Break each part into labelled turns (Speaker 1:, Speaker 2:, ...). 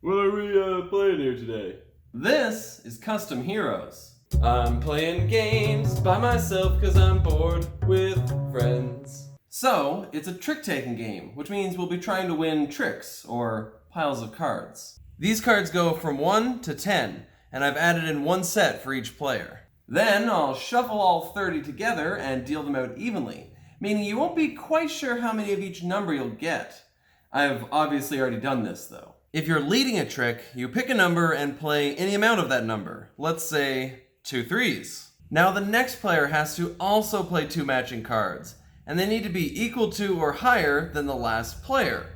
Speaker 1: What are we playing here today?
Speaker 2: This is Custom Heroes. I'm playing games by myself because I'm bored with friends. So, it's a trick-taking game, which means we'll be trying to win tricks, or piles of cards. These cards go from 1 to 10, and I've added in one set for each player. Then I'll shuffle all 30 together and deal them out evenly, meaning you won't be quite sure how many of each number you'll get. I've obviously already done this though. If you're leading a trick, you pick a number and play any amount of that number. Let's say 2 threes. Now the next player has to also play 2 matching cards, and they need to be equal to or higher than the last player.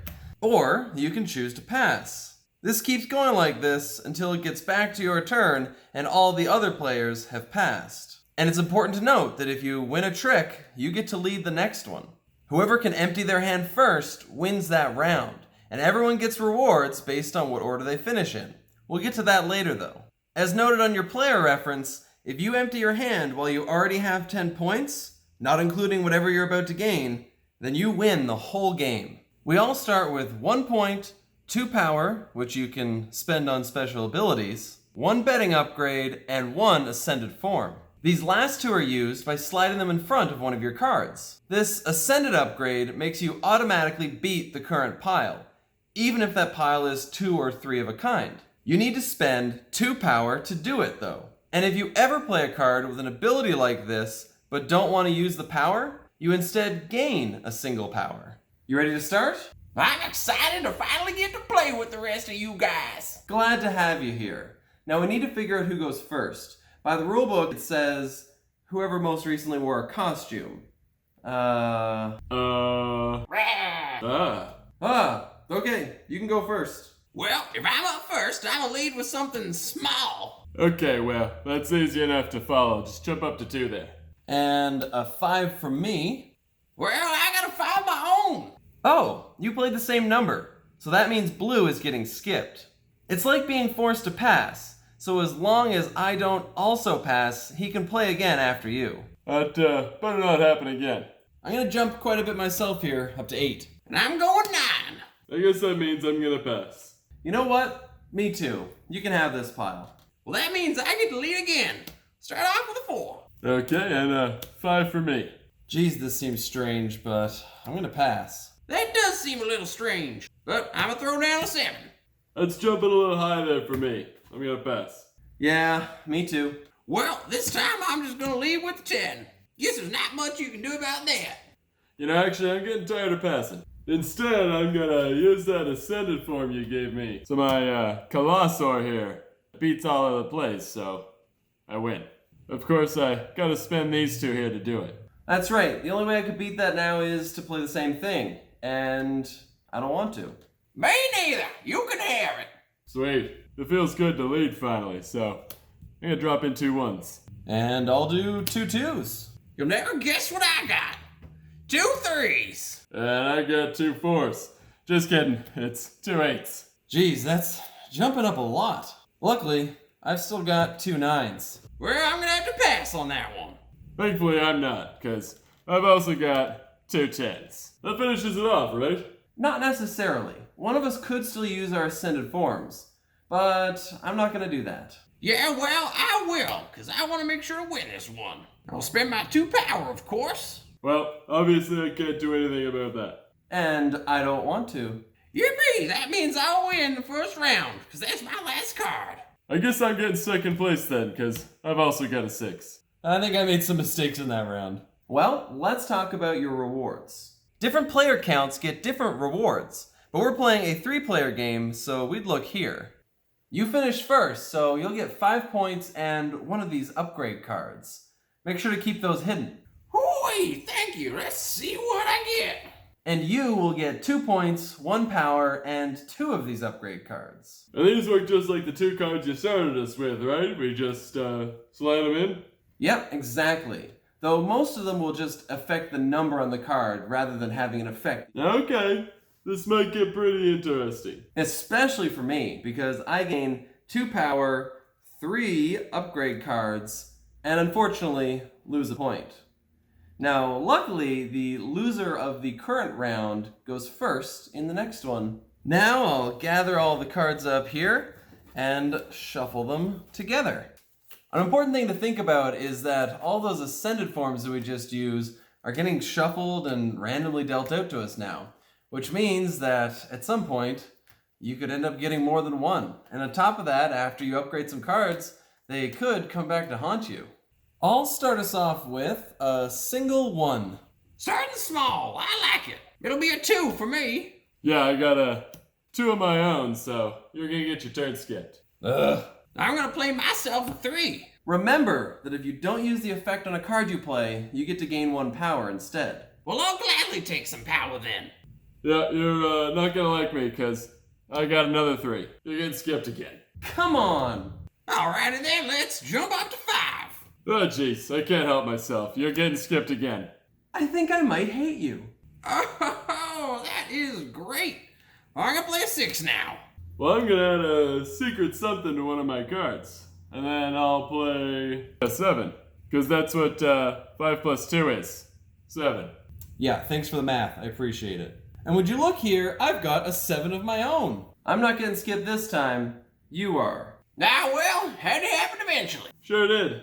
Speaker 2: Or you can choose to pass. This keeps going like this until it gets back to your turn and all the other players have passed. And it's important to note that if you win a trick, you get to lead the next one. Whoever can empty their hand first wins that round, and everyone gets rewards based on what order they finish in. We'll get to that later though. As noted on your player reference, if you empty your hand while you already have 10 points, not including whatever you're about to gain, then you win the whole game. We all start with 1 point, 2 power, which you can spend on special abilities, 1 betting upgrade, and 1 ascended form. These last 2 are used by sliding them in front of one of your cards. This ascended upgrade makes you automatically beat the current pile, even if that pile is 2 or 3 of a kind. You need to spend 2 power to do it though. And if you ever play a card with an ability like this, but don't want to use the power, you instead gain a single power. You ready to start?
Speaker 3: I'm excited to finally get to play with the rest of you guys.
Speaker 2: Glad to have you here. Now we need to figure out who goes first. By the rulebook, it says whoever most recently wore a costume. Okay, you can go first.
Speaker 3: Well, if I'm up first, I'm gonna lead with something small.
Speaker 1: Okay, well, that's easy enough to follow. Just jump up to 2 there.
Speaker 2: And a 5 from me.
Speaker 3: Well, I gotta find my own.
Speaker 2: Oh, you played the same number. So that means blue is getting skipped. It's like being forced to pass. So as long as I don't also pass, he can play again after you.
Speaker 1: That better not happen again.
Speaker 2: I'm gonna jump quite a bit myself here, up to 8.
Speaker 3: And I'm going 9.
Speaker 1: I guess that means I'm gonna pass.
Speaker 2: You know what? Me too. You can have this pile.
Speaker 3: Well, that means I get to lead again. Start off with a 4.
Speaker 1: Okay, and 5 for me.
Speaker 2: Geez, this seems strange, but I'm gonna pass.
Speaker 3: That does seem a little strange, but I'm gonna throw down a 7.
Speaker 1: Let's jump it a little high there for me. I'm gonna pass.
Speaker 2: Yeah, me too.
Speaker 3: Well, this time I'm just gonna lead with the 10. Guess there's not much you can do about that.
Speaker 1: You know, actually, I'm getting tired of passing. Instead, I'm gonna use that ascended form you gave me. So my Colossor here beats all of the plays, so I win. Of course, I gotta spend these 2 here to do it.
Speaker 2: That's right. The only way I could beat that now is to play the same thing. And I don't want to.
Speaker 3: Me neither. You can have it.
Speaker 1: Sweet. It feels good to lead finally, so I'm gonna drop in 2 1s.
Speaker 2: And I'll do 2 2s.
Speaker 3: You'll never guess what I got. 2 3s.
Speaker 1: And I got 2 4s. Just kidding. It's 2 8s.
Speaker 2: Geez, that's jumping up a lot. Luckily, I've still got 2 9s.
Speaker 3: Well, I'm gonna have to pass on that one.
Speaker 1: Thankfully, I'm not, because I've also got 2 10s. That finishes it off, right?
Speaker 2: Not necessarily. One of us could still use our ascended forms, but I'm not going to do that.
Speaker 3: Yeah, well, I will, because I want to make sure to win this one. I'll spend my 2 power, of course.
Speaker 1: Well, obviously I can't do anything about that.
Speaker 2: And I don't want to.
Speaker 3: Yippee! That means I'll win the first round, because that's my last card.
Speaker 1: I guess I'm getting 2nd place then, because I've also got a 6.
Speaker 2: I think I made some mistakes in that round. Well, let's talk about your rewards. Different player counts get different rewards, but we're playing a 3-player game, so we'd look here. You finished first, so you'll get 5 points and one of these upgrade cards. Make sure to keep those hidden.
Speaker 3: Hooey! Thank you. Let's see what I get.
Speaker 2: And you will get 2 points, 1 power, and 2 of these upgrade cards.
Speaker 1: And these work just like the 2 cards you started us with, right? We just slide them in?
Speaker 2: Yep, exactly. Though most of them will just affect the number on the card rather than having an effect.
Speaker 1: Okay, this might get pretty interesting.
Speaker 2: Especially for me, because I gain 2 power, 3 upgrade cards, and unfortunately lose a point. Now, luckily, the loser of the current round goes first in the next one. Now I'll gather all the cards up here and shuffle them together. An important thing to think about is that all those ascended forms that we just used are getting shuffled and randomly dealt out to us now, which means that at some point you could end up getting more than one. And on top of that, after you upgrade some cards, they could come back to haunt you. I'll start us off with a single 1.
Speaker 3: Starting small, I like it. It'll be a 2 for me.
Speaker 1: Yeah, I got a 2 of my own, so you're gonna get your turn skipped.
Speaker 2: Ugh.
Speaker 3: I'm gonna play myself a 3.
Speaker 2: Remember that if you don't use the effect on a card you play, you get to gain 1 power instead.
Speaker 3: Well, I'll gladly take some power then.
Speaker 1: Yeah, you're not gonna like me, cause I got another 3. You're getting skipped again.
Speaker 2: Come on!
Speaker 3: Alrighty then, let's jump up to 5.
Speaker 1: Oh jeez, I can't help myself. You're getting skipped again.
Speaker 2: I think I might hate you.
Speaker 3: Oh, that is great. I'm gonna play a 6 now.
Speaker 1: Well, I'm gonna add a secret something to one of my cards. And then I'll play a 7. Because that's what 5 plus 2 is. 7.
Speaker 2: Yeah, thanks for the math. I appreciate it. And would you look here, I've got a 7 of my own. I'm not getting skipped this time. You are.
Speaker 3: Now, well, had to happen eventually.
Speaker 1: Sure did.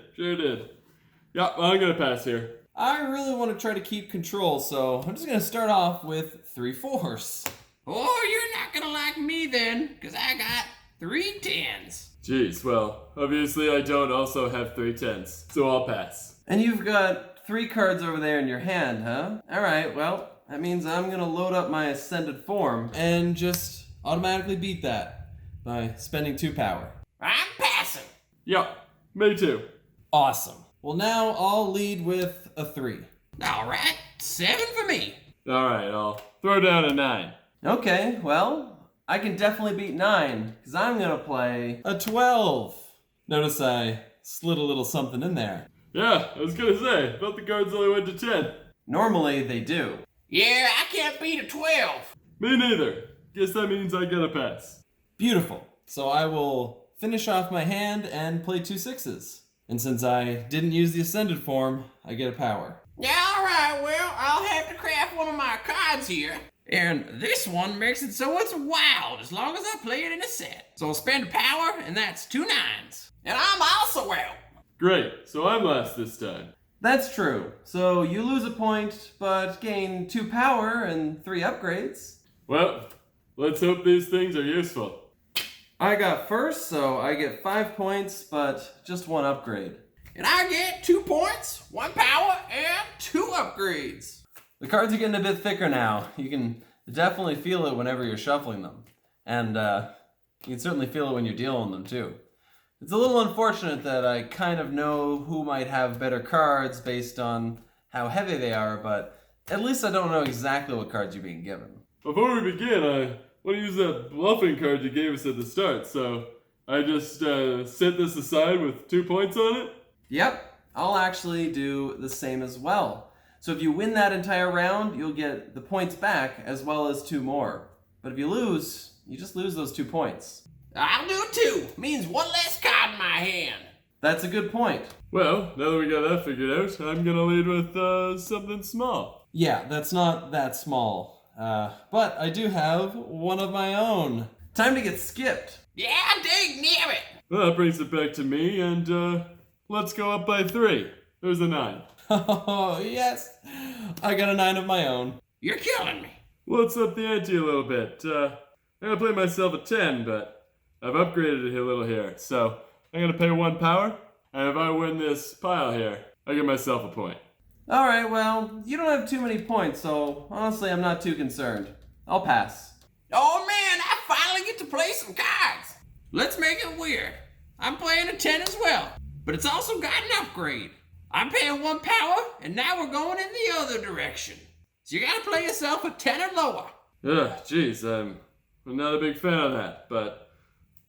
Speaker 1: Yeah, well, I'm gonna pass here.
Speaker 2: I really want to try to keep control, so I'm just going to start off with 3 4s.
Speaker 3: Oh, you're not gonna like me then, because I got 3 10s.
Speaker 1: Jeez, well, obviously I don't also have 3 10s, so I'll pass.
Speaker 2: And you've got 3 cards over there in your hand, huh? Alright, well, that means I'm going to load up my ascended form and just automatically beat that by spending 2 power.
Speaker 3: I'm passing.
Speaker 1: Yep, me too.
Speaker 2: Awesome. Well, now I'll lead with a 3.
Speaker 3: Alright, 7 for me.
Speaker 1: Alright, I'll throw down a 9.
Speaker 2: Okay, well, I can definitely beat 9, because I'm going to play a 12. Notice I slid a little something in there.
Speaker 1: Yeah, I was gonna say, I thought the cards only went to 10.
Speaker 2: Normally, they do.
Speaker 3: Yeah, I can't beat a 12.
Speaker 1: Me neither. Guess that means I get a pass.
Speaker 2: Beautiful. So I will finish off my hand and play 2 6s. And since I didn't use the ascended form, I get a power.
Speaker 3: Yeah, alright, well, I'll have to craft one of my cards here. And this one makes it so it's wild as long as I play it in a set. So I'll spend a power, and that's 2 9s. And I'm also out.
Speaker 1: Great, so I'm last this time.
Speaker 2: That's true. So you lose a point, but gain 2 power and 3 upgrades.
Speaker 1: Well, let's hope these things are useful.
Speaker 2: I got first, so I get 5 points, but just 1 upgrade.
Speaker 3: And I get 2 points, 1 power, and 2 upgrades.
Speaker 2: The cards are getting a bit thicker now. You can definitely feel it whenever you're shuffling them. And you can certainly feel it when you're dealing them too. It's a little unfortunate that I kind of know who might have better cards based on how heavy they are, but at least I don't know exactly what cards you're being given.
Speaker 1: Before we begin, I want to use that bluffing card you gave us at the start, so I just set this aside with 2 points on it?
Speaker 2: Yep, I'll actually do the same as well. So if you win that entire round, you'll get the points back as well as 2 more. But if you lose, you just lose those 2 points.
Speaker 3: I'll do 2. Means 1 less card in my hand.
Speaker 2: That's a good point.
Speaker 1: Well, now that we got that figured out, I'm gonna lead with something small.
Speaker 2: Yeah, that's not that small. But I do have one of my own. Time to get skipped.
Speaker 3: Yeah, dig near it.
Speaker 1: Well, that brings it back to me, and let's go up by 3. There's a 9.
Speaker 2: Oh, yes. I got a 9 of my own.
Speaker 3: You're killing me.
Speaker 1: Let's up the ante a little bit. I'm gonna play myself a 10, but I've upgraded it a little here. So I'm gonna pay 1 power, and if I win this pile here, I get myself a point.
Speaker 2: Alright, well, you don't have too many points, so honestly I'm not too concerned. I'll pass.
Speaker 3: Oh man, I finally get to play some cards. Let's make it weird. I'm playing a 10 as well, but it's also got an upgrade. I'm paying 1 power, and now we're going in the other direction. So you gotta play yourself a 10 or lower.
Speaker 1: Ugh, jeez, I'm not a big fan of that, but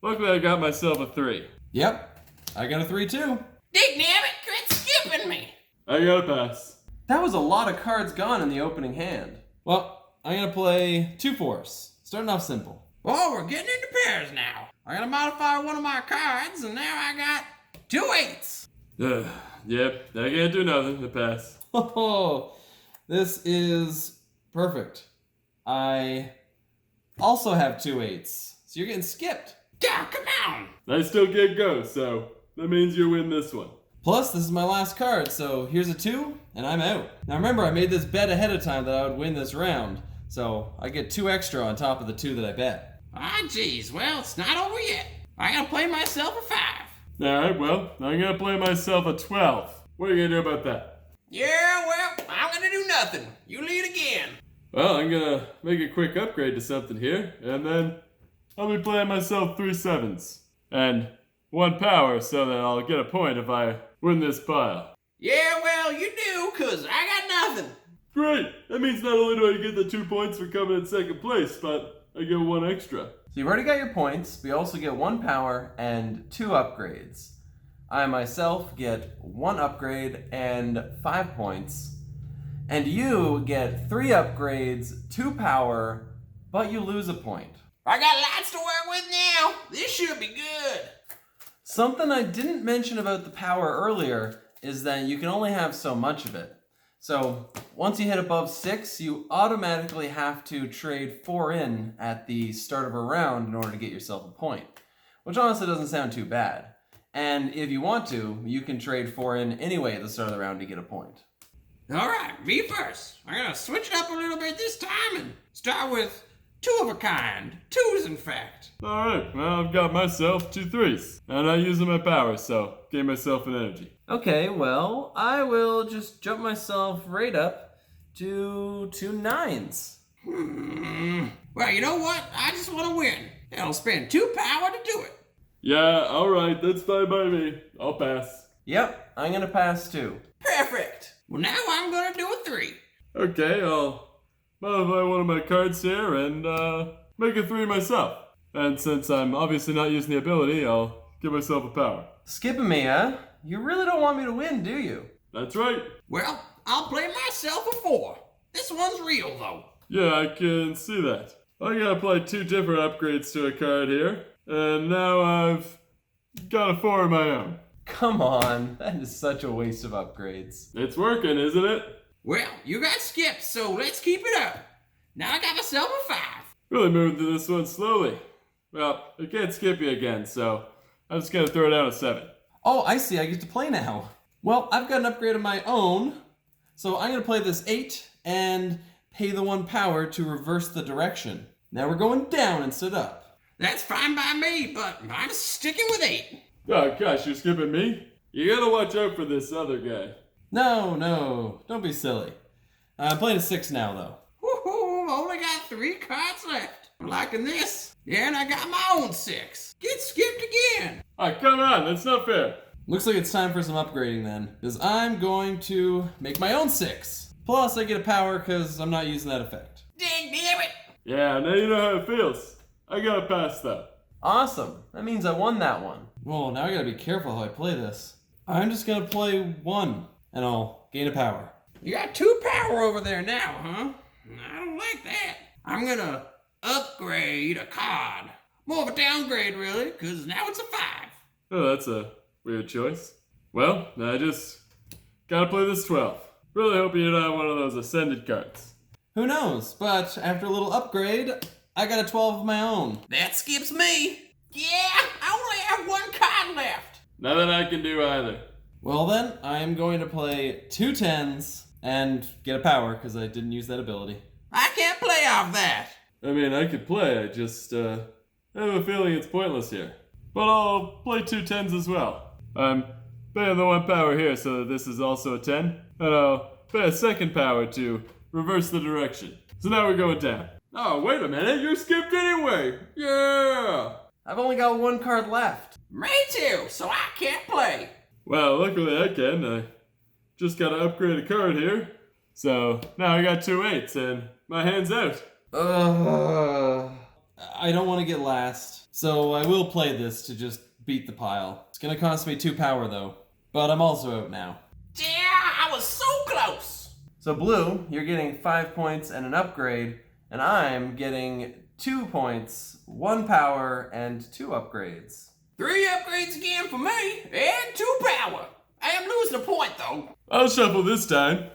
Speaker 1: luckily I got myself a 3.
Speaker 2: Yep, I got a 3 too.
Speaker 3: Dig nabbit, quit skipping me.
Speaker 1: I got a pass.
Speaker 2: That was a lot of cards gone in the opening hand. Well, I'm gonna play 2 4s. Starting off simple.
Speaker 3: Oh, we're getting into pairs now. I gotta modify one of my cards, and now I got 2 8s.
Speaker 1: Ugh, yep, I can't do nothing. A pass.
Speaker 2: Oh, this is perfect. I also have 2 8s. So you're getting skipped.
Speaker 3: Yeah, come on.
Speaker 1: I still get go, so that means you win this one.
Speaker 2: Plus, this is my last card, so here's a 2, and I'm out. Now remember, I made this bet ahead of time that I would win this round, so I get 2 extra on top of the 2 that I bet.
Speaker 3: Ah, geez. Well, it's not over yet. I gotta play myself a 5.
Speaker 1: Alright, well, I'm gonna play myself a 12. What are you gonna do about that?
Speaker 3: Yeah, well, I'm gonna do nothing. You lead again.
Speaker 1: Well, I'm gonna make a quick upgrade to something here, and then I'll be playing myself 3 7s. And 1 power so that I'll get a point if I win this pile.
Speaker 3: Yeah, well, you do, 'cause I got nothing.
Speaker 1: Great! That means not only do I get the 2 points for coming in second place, but I get 1 extra.
Speaker 2: So you've already got your points, but you also get 1 power and 2 upgrades. I myself get 1 upgrade and 5 points. And you get 3 upgrades, 2 power, but you lose a point.
Speaker 3: I got lots to work with now. This should be good.
Speaker 2: Something I didn't mention about the power earlier is that you can only have so much of it. So once you hit above 6, you automatically have to trade 4 in at the start of a round in order to get yourself a point, which honestly doesn't sound too bad. And if you want to, you can trade 4 in anyway at the start of the round to get a point.
Speaker 3: All right, me first. I'm gonna switch it up a little bit this time and start with 2 of a kind. 2s, in fact.
Speaker 1: Alright, well, I've got myself 2 3s. And I'm not using my power, so gave myself an energy.
Speaker 2: Okay, well, I will just jump myself right up to 2 9s.
Speaker 3: Well, you know what? I just want to win. And I'll spend 2 power to do it.
Speaker 1: Yeah, alright, that's fine by me. I'll pass.
Speaker 2: Yep, I'm gonna pass too.
Speaker 3: Perfect. Well, now I'm gonna do a 3.
Speaker 1: Okay, I'll modify one of my cards here and make a 3 myself. And since I'm obviously not using the ability, I'll give myself a power.
Speaker 2: Skipping me, huh? You really don't want me to win, do you?
Speaker 1: That's right.
Speaker 3: Well, I'll play myself a 4. This one's real, though.
Speaker 1: Yeah, I can see that. I gotta apply 2 different upgrades to a card here. And now I've got a 4 of my own.
Speaker 2: Come on, that is such a waste of upgrades.
Speaker 1: It's working, isn't it?
Speaker 3: Well, you got skipped, so let's keep it up. Now I got myself a 5.
Speaker 1: Really moving through this one slowly. Well, I can't skip you again, so I'm just gonna throw down a 7.
Speaker 2: Oh, I see, I get to play now. Well, I've got an upgrade of my own, so I'm gonna play this 8 and pay the 1 power to reverse the direction. Now we're going down instead of up.
Speaker 3: That's fine by me, but I'm sticking with 8.
Speaker 1: Oh gosh, you're skipping me? You gotta watch out for this other guy.
Speaker 2: No, don't be silly. I'm playing a 6 now, though.
Speaker 3: Woohoo, only got 3 cards left. I'm liking this. Yeah, and I got my own 6. Get skipped again.
Speaker 1: Ah, come on, that's not fair.
Speaker 2: Looks like it's time for some upgrading then, because I'm going to make my own 6. Plus, I get a power because I'm not using that effect.
Speaker 3: Dang damn it.
Speaker 1: Yeah, now you know how it feels. I gotta pass though.
Speaker 2: Awesome. That means I won that one. Whoa, now I gotta be careful how I play this. I'm just gonna play 1, and I'll gain a power.
Speaker 3: You got 2 power over there now, huh? I don't like that. I'm gonna upgrade a card. More of a downgrade, really, because now it's a 5.
Speaker 1: Oh, that's a weird choice. Well, I just gotta play this 12. Really hoping you're not one of those ascended cards.
Speaker 2: Who knows, but after a little upgrade, I got a 12 of my own.
Speaker 3: That skips me. Yeah, I only have 1 card left.
Speaker 1: Nothing I can do either.
Speaker 2: Well then, I am going to play 2 10s and get a power because I didn't use that ability.
Speaker 3: I can't play off that.
Speaker 1: I mean, I could play, I just have a feeling it's pointless here. But I'll play 2 10s as well. I'm paying the 1 power here so that this is also a 10. And I'll pay a 2nd power to reverse the direction. So now we're going down. Oh, wait a minute, you're skipped anyway! Yeah!
Speaker 2: I've only got 1 card left.
Speaker 3: Me too, so I can't play.
Speaker 1: Well, luckily I can. I just gotta upgrade a card here. So now I got 2 8s and my hand's out.
Speaker 2: I don't want to get last, so I will play this to just beat the pile. It's gonna cost me 2 power though, but I'm also out now.
Speaker 3: Yeah, I was so close.
Speaker 2: So Blue, you're getting 5 points and an upgrade, and I'm getting 2 points, 1 power, and 2 upgrades.
Speaker 3: 3 upgrades again for me, and 2 power. I am losing a point though.
Speaker 1: I'll shuffle this time.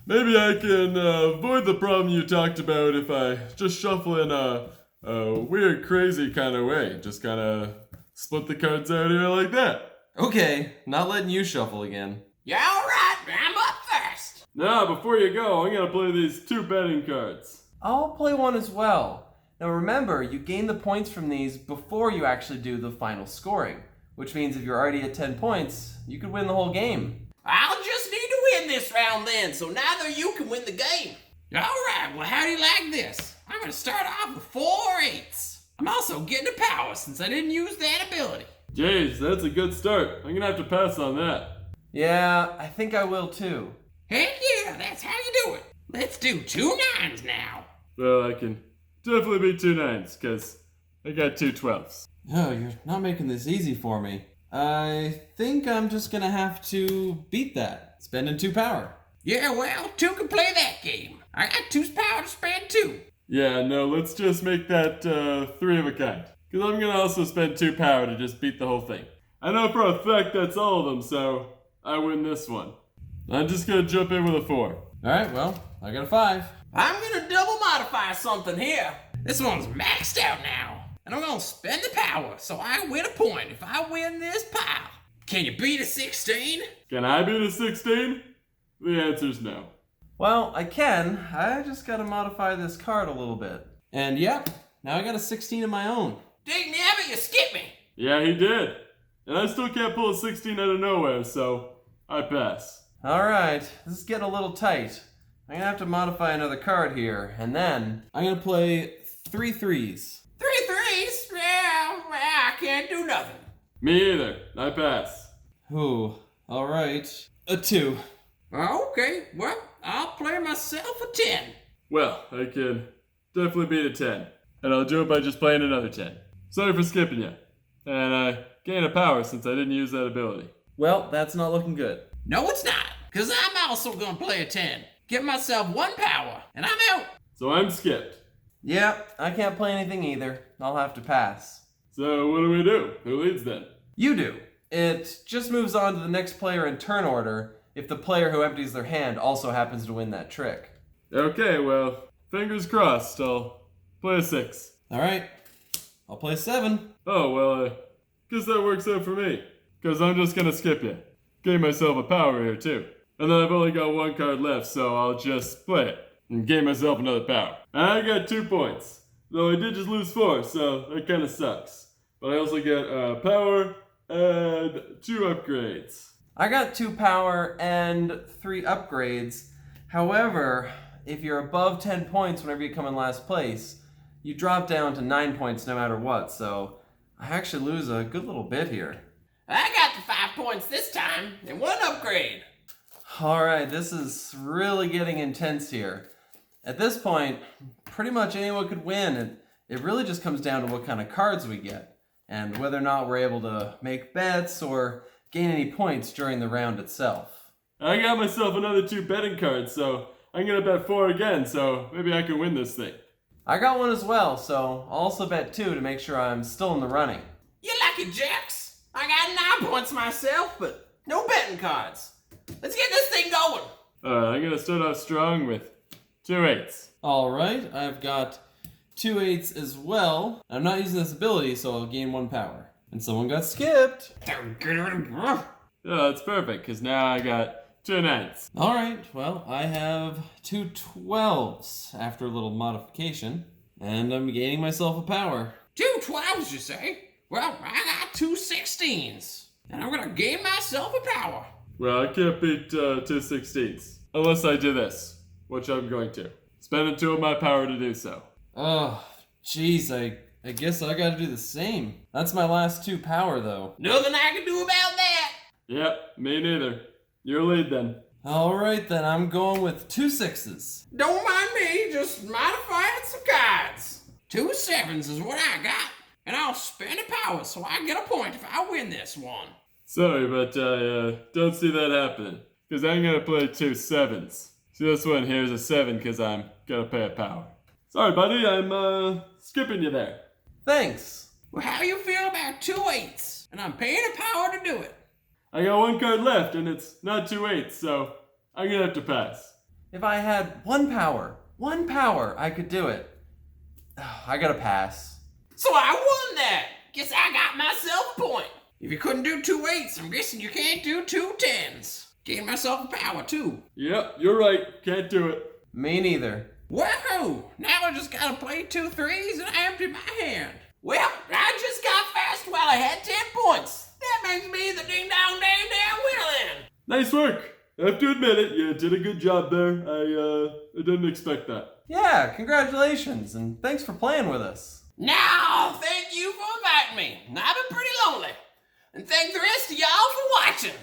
Speaker 1: Maybe I can avoid the problem you talked about if I just shuffle in a a weird, crazy kind of way. Just kind of split the cards out here like that.
Speaker 2: Okay, not letting you shuffle again.
Speaker 3: Yeah, alright, I'm up first.
Speaker 1: Now, before you go, I'm gonna play these 2 betting cards.
Speaker 2: I'll play one as well. Now remember, you gain the points from these before you actually do the final scoring, which means if you're already at 10 points, you could win the whole game.
Speaker 3: I'll just need to win this round then, so neither of you can win the game. Alright, well how do you like this? I'm gonna start off with 4 8s. I'm also getting a power since I didn't use that ability.
Speaker 1: Jeez, that's a good start. I'm gonna have to pass on that.
Speaker 2: Yeah, I think I will too.
Speaker 3: Heck yeah, that's how you do it. Let's do 2 9s now.
Speaker 1: Well, I can definitely beat 2 9s, because I got 2 12s.
Speaker 2: Oh, you're not making this easy for me. I think I'm just gonna have to beat that. Spending 2 power.
Speaker 3: Yeah, well, 2 can play that game. I got 2's power to spend too.
Speaker 1: Yeah, no, let's just make that 3 of a kind. Because I'm gonna also spend 2 power to just beat the whole thing. I know for a fact that's all of them, so I win this one. I'm just gonna jump in with a 4.
Speaker 2: Alright, well, I got a 5.
Speaker 3: I'm gonna double modify something here. This one's maxed out now. And I'm gonna spend the power, so I win a point if I win this pile. Can you beat a 16?
Speaker 1: Can I beat a 16? The answer's no.
Speaker 2: Well, I can. I just gotta modify this card a little bit. And yep, now I got a 16 of my own.
Speaker 3: Dig nabbit, you skip me.
Speaker 1: Yeah, he did. And I still can't pull a 16 out of nowhere, so I pass.
Speaker 2: Alright, this is getting a little tight. I'm gonna have to modify another card here, and then I'm gonna play 3 3s.
Speaker 3: 3 3s? Yeah, well, I can't do nothing.
Speaker 1: Me either. I pass.
Speaker 2: Ooh, alright. A 2.
Speaker 3: Okay, well, I'll play myself a 10.
Speaker 1: Well, I can definitely beat a 10. And I'll do it by just playing another 10. Sorry for skipping you. And I gain a power since I didn't use that ability.
Speaker 2: Well, that's not looking good.
Speaker 3: No, it's not, because I'm also gonna play a 10. Give myself 1 power, and I'm out.
Speaker 1: So I'm skipped.
Speaker 2: Yep, I can't play anything either. I'll have to pass.
Speaker 1: So what do we do? Who leads then?
Speaker 2: You do. It just moves on to the next player in turn order if the player who empties their hand also happens to win that trick.
Speaker 1: Okay, well, fingers crossed. I'll play a 6.
Speaker 2: Alright, I'll play 7.
Speaker 1: Oh, well, I guess that works out for me. Because I'm just gonna skip you. Gain myself a power here, too. And then I've only got 1 card left, so I'll just play it. And gain myself another power. And I got 2 points. Though I did just lose 4, so that kinda sucks. But I also get power and 2 upgrades.
Speaker 2: I got 2 power and 3 upgrades. However, if you're above 10 points whenever you come in last place, you drop down to 9 points no matter what, so I actually lose a good little bit here.
Speaker 3: I got the 5 points this time, and 1 upgrade.
Speaker 2: Alright, this is really getting intense here. At this point, pretty much anyone could win, and it really just comes down to what kind of cards we get, and whether or not we're able to make bets or gain any points during the round itself.
Speaker 1: I got myself another 2 betting cards, so I'm gonna bet 4 again, so maybe I can win this thing.
Speaker 2: I got one as well, so I'll also bet 2 to make sure I'm still in the running.
Speaker 3: You lucky jacks. I got 9 points myself, but no betting cards. Let's get this thing going.
Speaker 1: Alright, I'm gonna start off strong with 2 8s.
Speaker 2: Alright, I've got 2 8s as well. I'm not using this ability, so I'll gain 1 power. And someone got skipped.
Speaker 1: Yeah, that's perfect, because now I got 2 9s.
Speaker 2: Alright, well, I have 2 12s after a little modification, and I'm gaining myself a power.
Speaker 3: 2 12s, you say? Well, I got 2 16s, and I'm gonna gain myself a power.
Speaker 1: Well, I can't beat 2 16s. Unless I do this, which I'm going to. Spending 2 of my power to do so.
Speaker 2: Oh, jeez, I guess I gotta do the same. That's my last 2 power, though.
Speaker 3: Nothing I can do about that.
Speaker 1: Yep, me neither. Your lead then.
Speaker 2: Alright then, I'm going with 2 6s.
Speaker 3: Don't mind me, just modifying some cards. 2 7s is what I got, and I'll spend a power so I get a point if I win this one.
Speaker 1: Sorry, but I don't see that happening. Because I'm going to play 2 7s. See, this one here is a 7 because I'm going to pay a power. Sorry, buddy, I'm skipping you there.
Speaker 2: Thanks.
Speaker 3: Well, how you feel about 2 8s? And I'm paying a power to do it.
Speaker 1: I got 1 card left, and it's not 2 8s, so I'm going to have to pass.
Speaker 2: If I had 1 power, I could do it. I gotta pass.
Speaker 3: So I won that. Guess I got myself a point. If you couldn't do 2 8s, I'm guessing you can't do 2 10s. Gained myself a power too.
Speaker 1: Yep, you're right. Can't do it.
Speaker 2: Me neither.
Speaker 3: Woohoo! Now I just gotta play 2 3s and I empty my hand. Well, I just got fast while I had 10 points. That makes me the ding dong dang dang winner then.
Speaker 1: Nice work. I have to admit it. You did a good job there. I didn't expect that.
Speaker 2: Yeah, congratulations, and thanks for playing with us.
Speaker 3: Now, thank you for inviting me. I've been pretty lonely. And thank the rest of y'all for watching.